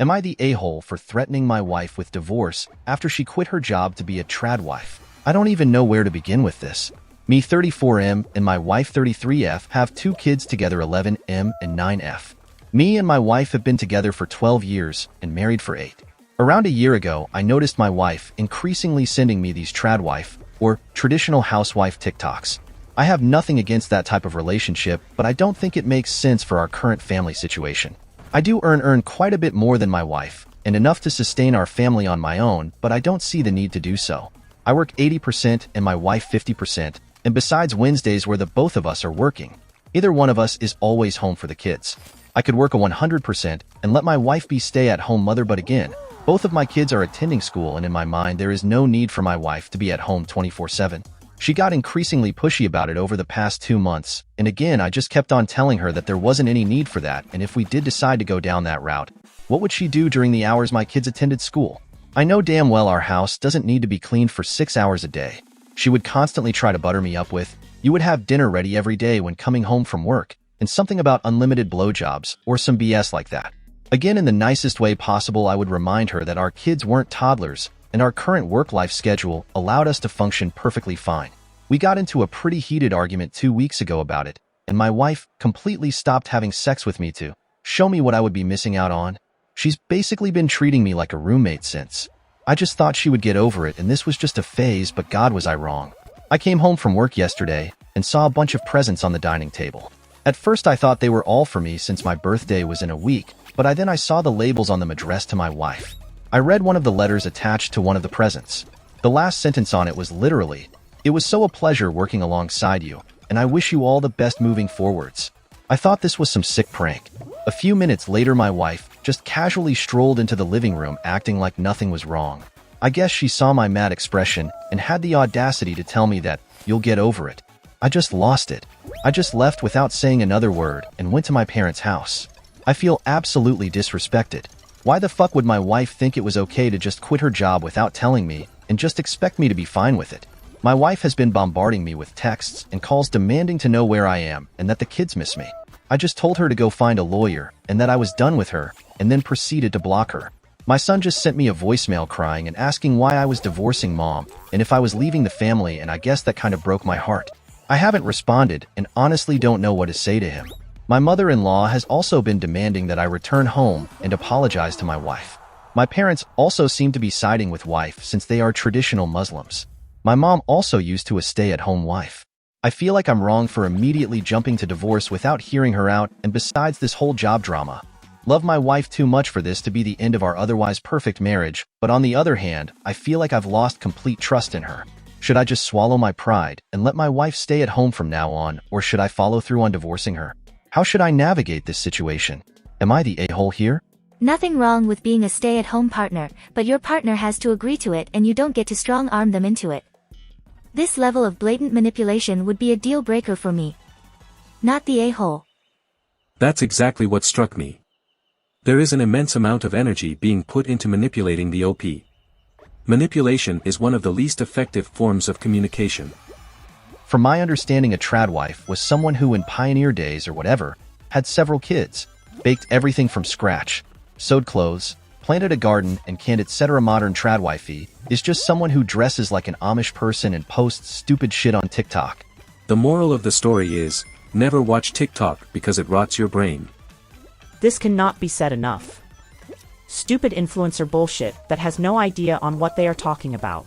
Am I the a-hole for threatening my wife with divorce after she quit her job to be a trad wife? I don't even know where to begin with this. Me 34M and my wife 33F have 2 kids together, 11M and 9F. Me and my wife have been together for 12 years and married for 8. Around a year ago, I noticed my wife increasingly sending me these trad wife or traditional housewife TikToks. I have nothing against that type of relationship, but I don't think it makes sense for our current family situation. I do earn quite a bit more than my wife, and enough to sustain our family on my own, but I don't see the need to do so. I work 80% and my wife 50%, and besides Wednesdays where the both of us are working, either one of us is always home for the kids. I could work a 100% and let my wife be stay-at-home mother, but again, both of my kids are attending school, and in my mind there is no need for my wife to be at home 24/7. She got increasingly pushy about it over the past 2 months, and again I just kept on telling her that there wasn't any need for that, and if we did decide to go down that route, what would she do during the hours my kids attended school? I know damn well our house doesn't need to be cleaned for 6 hours a day. She would constantly try to butter me up with, "You would have dinner ready every day when coming home from work," and something about unlimited blowjobs or some BS like that. Again, in the nicest way possible, I would remind her that our kids weren't toddlers, and our current work-life schedule allowed us to function perfectly fine. We got into a pretty heated argument 2 weeks ago about it, and my wife completely stopped having sex with me to show me what I would be missing out on. She's basically been treating me like a roommate since. I just thought she would get over it and this was just a phase, but God, was I wrong. I came home from work yesterday and saw a bunch of presents on the dining table. At first I thought they were all for me since my birthday was in a week, but then I saw the labels on them addressed to my wife. I read one of the letters attached to one of the presents. The last sentence on it was literally, "It was so a pleasure working alongside you, and I wish you all the best moving forwards." I thought this was some sick prank. A few minutes later my wife just casually strolled into the living room acting like nothing was wrong. I guess she saw my mad expression and had the audacity to tell me that, "You'll get over it." I just lost it. I just left without saying another word and went to my parents' house. I feel absolutely disrespected. Why the fuck would my wife think it was okay to just quit her job without telling me and just expect me to be fine with it? My wife has been bombarding me with texts and calls demanding to know where I am and that the kids miss me. I just told her to go find a lawyer and that I was done with her, and then proceeded to block her. My son just sent me a voicemail crying and asking why I was divorcing mom and if I was leaving the family, and I guess that kind of broke my heart. I haven't responded and honestly don't know what to say to him. My mother-in-law has also been demanding that I return home and apologize to my wife. My parents also seem to be siding with wife since they are traditional Muslims. My mom also used to a stay-at-home wife. I feel like I'm wrong for immediately jumping to divorce without hearing her out, and besides this whole job drama. Love my wife too much for this to be the end of our otherwise perfect marriage, but on the other hand, I feel like I've lost complete trust in her. Should I just swallow my pride and let my wife stay at home from now on, or should I follow through on divorcing her? How should I navigate this situation? Am I the a-hole here? Nothing wrong with being a stay-at-home partner, but your partner has to agree to it and you don't get to strong-arm them into it. This level of blatant manipulation would be a deal-breaker for me. Not the a-hole. That's exactly what struck me. There is an immense amount of energy being put into manipulating the OP. Manipulation is one of the least effective forms of communication. From my understanding, a trad wife was someone who in pioneer days or whatever, had several kids, baked everything from scratch, sewed clothes, planted a garden, and canned etc. Modern trad wifey is just someone who dresses like an Amish person and posts stupid shit on TikTok. The moral of the story is, never watch TikTok because it rots your brain. This cannot be said enough. Stupid influencer bullshit that has no idea on what they are talking about.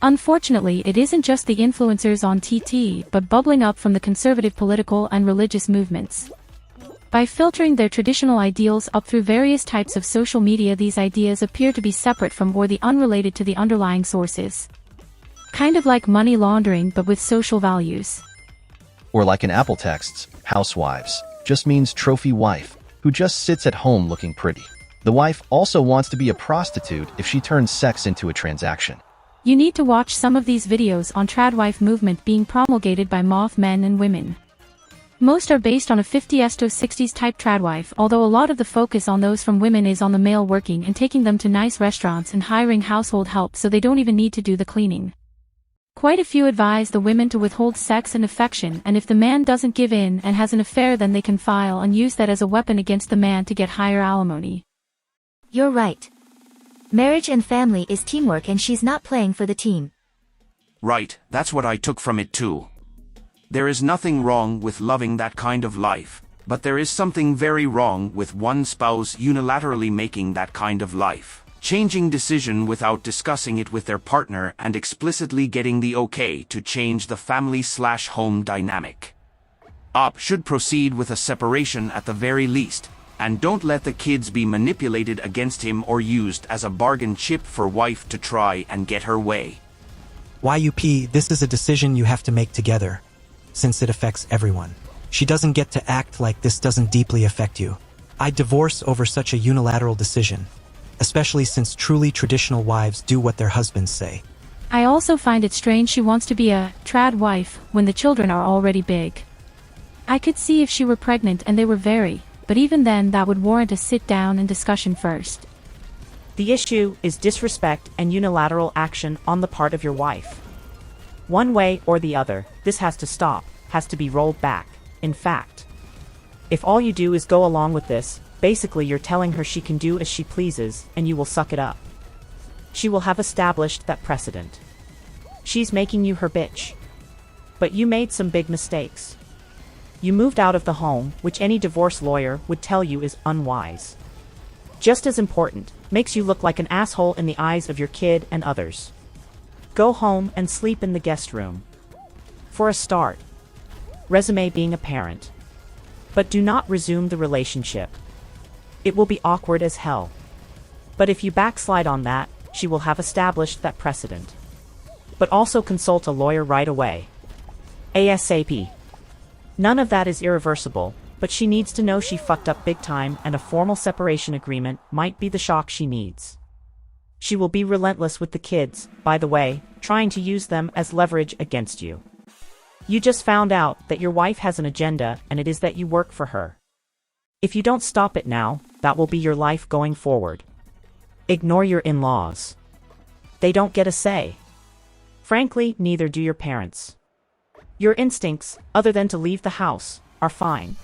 Unfortunately, it isn't just the influencers on TT, but bubbling up from the conservative political and religious movements. By filtering their traditional ideals up through various types of social media, these ideas appear to be separate from or unrelated to the underlying sources. Kind of like money laundering, but with social values. Or like in Apple texts, housewives just means trophy wife, who just sits at home looking pretty. The wife also wants to be a prostitute if she turns sex into a transaction. You need to watch some of these videos on tradwife movement being promulgated by moth men and women. Most are based on a 50s to 60s type tradwife, although a lot of the focus on those from women is on the male working and taking them to nice restaurants and hiring household help so they don't even need to do the cleaning. Quite a few advise the women to withhold sex and affection, and if the man doesn't give in and has an affair, then they can file and use that as a weapon against the man to get higher alimony. You're right. Marriage and family is teamwork and she's not playing for the team. Right, that's what I took from it too. There is nothing wrong with loving that kind of life, but there is something very wrong with one spouse unilaterally making that kind of life, changing decision without discussing it with their partner and explicitly getting the okay to change the family/home dynamic. Op should proceed with a separation at the very least, and don't let the kids be manipulated against him or used as a bargain chip for wife to try and get her way. YUP, this is a decision you have to make together, since it affects everyone. She doesn't get to act like this doesn't deeply affect you. I'd divorce over such a unilateral decision, especially since truly traditional wives do what their husbands say. I also find it strange she wants to be a trad wife when the children are already big. I could see if she were pregnant and they were but even then that would warrant a sit-down and discussion first. The issue is disrespect and unilateral action on the part of your wife. One way or the other, this has to stop, has to be rolled back. In fact, if all you do is go along with this, basically you're telling her she can do as she pleases and you will suck it up. She will have established that precedent. She's making you her bitch. But you made some big mistakes. You moved out of the home, which any divorce lawyer would tell you is unwise. Just as important, makes you look like an asshole in the eyes of your kid and others. Go home and sleep in the guest room. For a start. Resume being a parent. But do not resume the relationship. It will be awkward as hell. But if you backslide on that, she will have established that precedent. But also consult a lawyer right away. ASAP. None of that is irreversible, but she needs to know she fucked up big time and a formal separation agreement might be the shock she needs. She will be relentless with the kids, by the way, trying to use them as leverage against you. You just found out that your wife has an agenda and it is that you work for her. If you don't stop it now, that will be your life going forward. Ignore your in-laws. They don't get a say. Frankly, neither do your parents. Your instincts, other than to leave the house, are fine.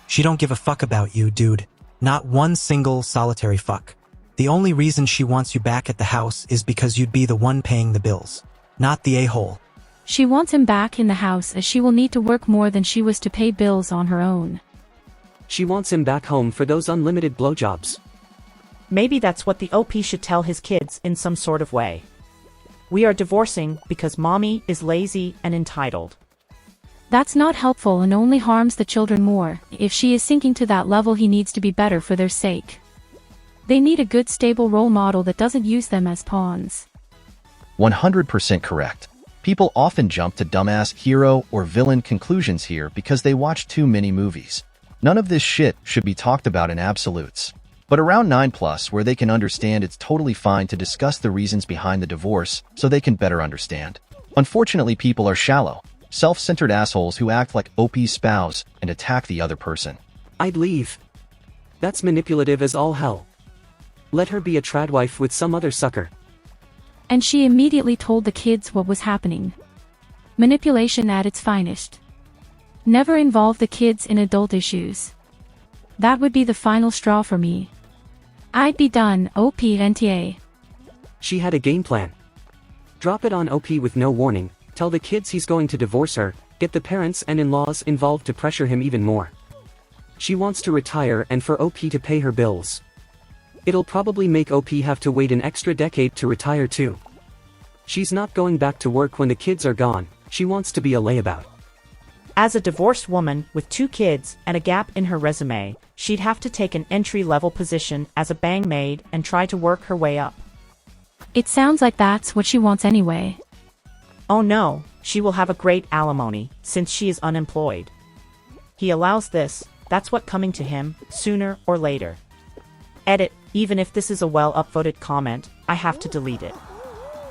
She don't give a fuck about you, dude. Not one single solitary fuck. The only reason she wants you back at the house is because you'd be the one paying the bills, not the a-hole. She wants him back in the house as she will need to work more than she was to pay bills on her own. She wants him back home for those unlimited blowjobs. Maybe that's what the OP should tell his kids in some sort of way. We are divorcing because mommy is lazy and entitled. That's not helpful and only harms the children more. If she is sinking to that level, he needs to be better for their sake. They need a good stable role model that doesn't use them as pawns. 100% correct. People often jump to dumbass hero or villain conclusions here because they watch too many movies. None of this shit should be talked about in absolutes. But around 9+, where they can understand, it's totally fine to discuss the reasons behind the divorce so they can better understand. Unfortunately, people are shallow, self-centered assholes who act like OP's spouse and attack the other person. I'd leave. That's manipulative as all hell. Let her be a tradwife with some other sucker. And she immediately told the kids what was happening. Manipulation at its finest. Never involve the kids in adult issues. That would be the final straw for me. I'd be done, OP NTA. She had a game plan. Drop it on OP with no warning, tell the kids he's going to divorce her, get the parents and in-laws involved to pressure him even more. She wants to retire and for OP to pay her bills. It'll probably make OP have to wait an extra decade to retire too. She's not going back to work when the kids are gone, she wants to be a layabout. As a divorced woman with 2 kids and a gap in her resume, she'd have to take an entry-level position as a bang maid and try to work her way up. It sounds like that's what she wants anyway. Oh no, she will have a great alimony, since she is unemployed. He allows this, that's what coming to him, sooner or later. Edit, even if this is a well-upvoted comment, I have to delete it.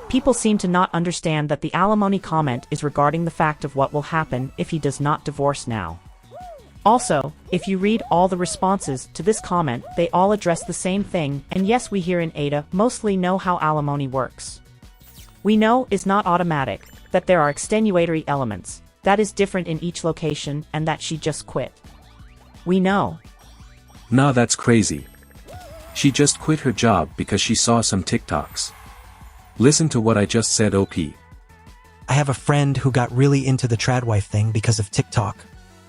People seem to not understand that the alimony comment is regarding the fact of what will happen if he does not divorce now. Also, if you read all the responses to this comment, they all address the same thing, and yes, we here in AITAH mostly know how alimony works. We know it's not automatic, that there are extenuatory elements, that is different in each location, and that she just quit. We know. Nah, that's crazy. She just quit her job because she saw some TikToks. Listen to what I just said, OP. I have a friend who got really into the tradwife thing because of TikTok.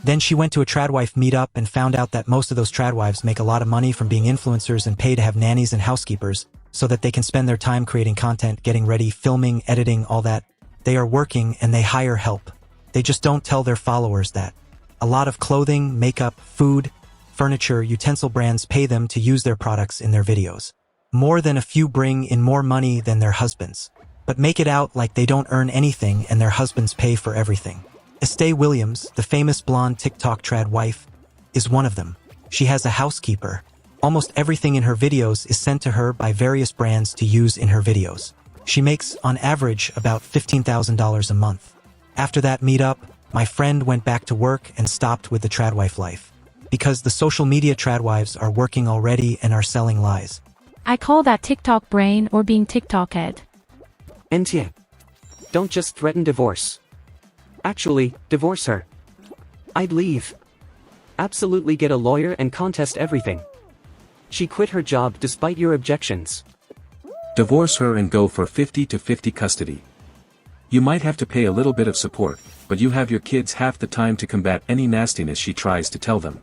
Then she went to a tradwife meetup and found out that most of those tradwives make a lot of money from being influencers and pay to have nannies and housekeepers so that they can spend their time creating content, getting ready, filming, editing, all that. They are working and they hire help. They just don't tell their followers that. A lot of clothing, makeup, food, furniture, utensil brands pay them to use their products in their videos. More than a few bring in more money than their husbands, but make it out like they don't earn anything and their husbands pay for everything. Estee Williams, the famous blonde TikTok trad wife, is one of them. She has a housekeeper. Almost everything in her videos is sent to her by various brands to use in her videos. She makes, on average, about $15,000 a month. After that meetup, my friend went back to work and stopped with the tradwife life. Because the social media tradwives are working already and are selling lies. I call that TikTok brain or being TikTok head. NTA. Don't just threaten divorce. Actually, divorce her. I'd leave. Absolutely get a lawyer and contest everything. She quit her job despite your objections. Divorce her and go for 50-50 custody. You might have to pay a little bit of support, but you have your kids half the time to combat any nastiness she tries to tell them.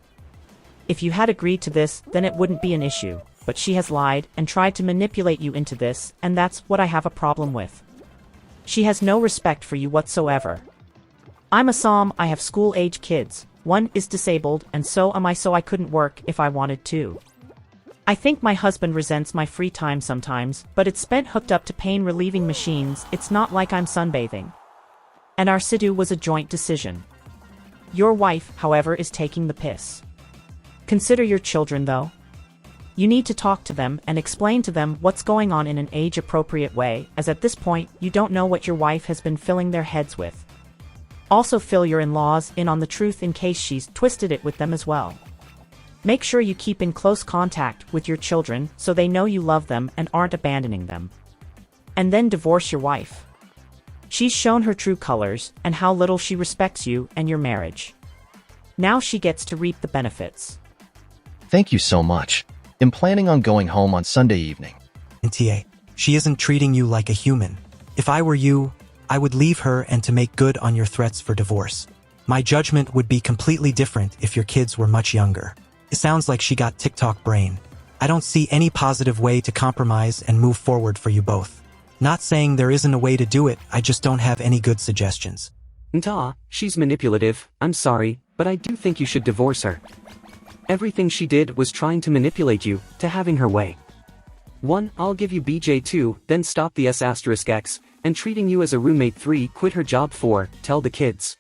If you had agreed to this, then it wouldn't be an issue, but she has lied and tried to manipulate you into this, and that's what I have a problem with. She has no respect for you whatsoever. I'm a Psalm, I have school-age kids, one is disabled, and so am I, so I couldn't work if I wanted to. I think my husband resents my free time sometimes, but it's spent hooked up to pain-relieving machines, it's not like I'm sunbathing. And our Sidhu was a joint decision. Your wife, however, is taking the piss. Consider your children, though. You need to talk to them and explain to them what's going on in an age-appropriate way, as at this point, you don't know what your wife has been filling their heads with. Also fill your in-laws in on the truth in case she's twisted it with them as well. Make sure you keep in close contact with your children so they know you love them and aren't abandoning them. And then divorce your wife. She's shown her true colors and how little she respects you and your marriage. Now she gets to reap the benefits. Thank you so much. I'm planning on going home on Sunday evening. NTA. She isn't treating you like a human. If I were you, I would leave her and to make good on your threats for divorce. My judgment would be completely different if your kids were much younger. It sounds like she got TikTok brain. I don't see any positive way to compromise and move forward for you both. Not saying there isn't a way to do it, I just don't have any good suggestions. AITAH, she's manipulative, I'm sorry, but I do think you should divorce her. Everything she did was trying to manipulate you, to having her way. 1. I'll give you BJ2, then stop the S**X, and treating you as a roommate. 3. Quit her job. 4. Tell the kids.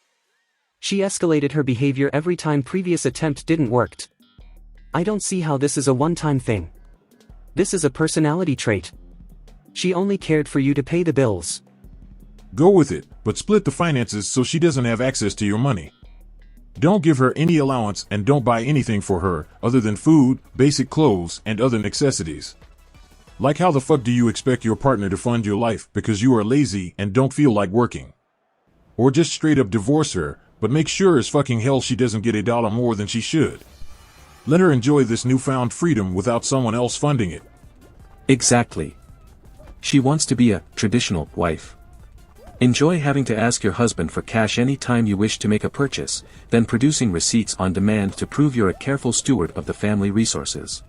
She escalated her behavior every time previous attempt didn't work. I don't see how this is a one-time thing. This is a personality trait. She only cared for you to pay the bills. Go with it, but split the finances so she doesn't have access to your money. Don't give her any allowance and don't buy anything for her, other than food, basic clothes, and other necessities. Like, how the fuck do you expect your partner to fund your life because you are lazy and don't feel like working? Or just straight up divorce her, but make sure as fucking hell she doesn't get $1 more than she should. Let her enjoy this newfound freedom without someone else funding it. Exactly. She wants to be a traditional wife. Enjoy having to ask your husband for cash any time you wish to make a purchase, then producing receipts on demand to prove you're a careful steward of the family resources.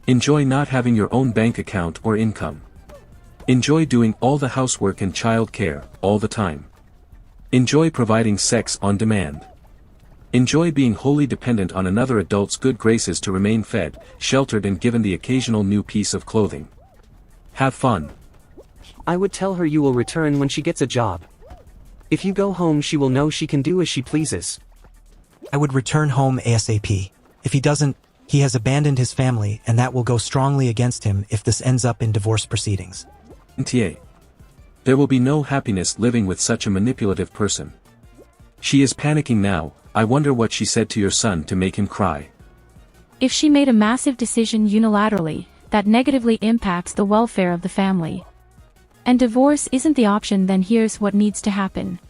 Enjoy not having your own bank account or income. Enjoy doing all the housework and child care, all the time. Enjoy providing sex on demand. Enjoy being wholly dependent on another adult's good graces to remain fed, sheltered and given the occasional new piece of clothing. Have fun. I would tell her you will return when she gets a job. If you go home, she will know she can do as she pleases. I would return home ASAP. If he doesn't, he has abandoned his family and that will go strongly against him if this ends up in divorce proceedings. NTA. There will be no happiness living with such a manipulative person. She is panicking now. I wonder what she said to your son to make him cry. If she made a massive decision unilaterally, that negatively impacts the welfare of the family. And divorce isn't the option, then here's what needs to happen.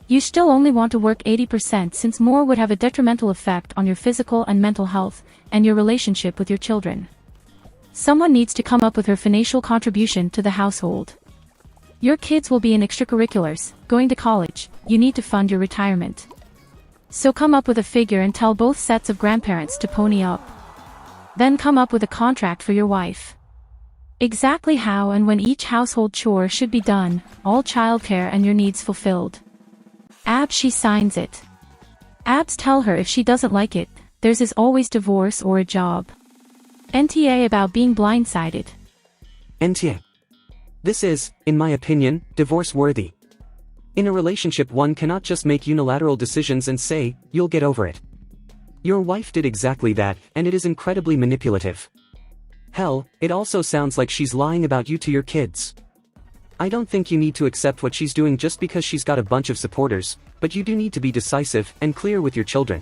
You still only want to work 80% since more would have a detrimental effect on your physical and mental health, and your relationship with your children. Someone needs to come up with her financial contribution to the household. Your kids will be in extracurriculars, going to college, you need to fund your retirement. So come up with a figure and tell both sets of grandparents to pony up. Then come up with a contract for your wife. Exactly how and when each household chore should be done, all childcare and your needs fulfilled. Abs she signs it. Abs tell her if she doesn't like it, theirs is always divorce or a job. NTA about being blindsided. NTA. This is, in my opinion, divorce-worthy. In a relationship one cannot just make unilateral decisions and say, you'll get over it. Your wife did exactly that, and it is incredibly manipulative. Hell, it also sounds like she's lying about you to your kids. I don't think you need to accept what she's doing just because she's got a bunch of supporters, but you do need to be decisive and clear with your children.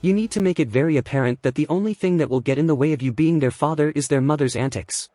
You need to make it very apparent that the only thing that will get in the way of you being their father is their mother's antics.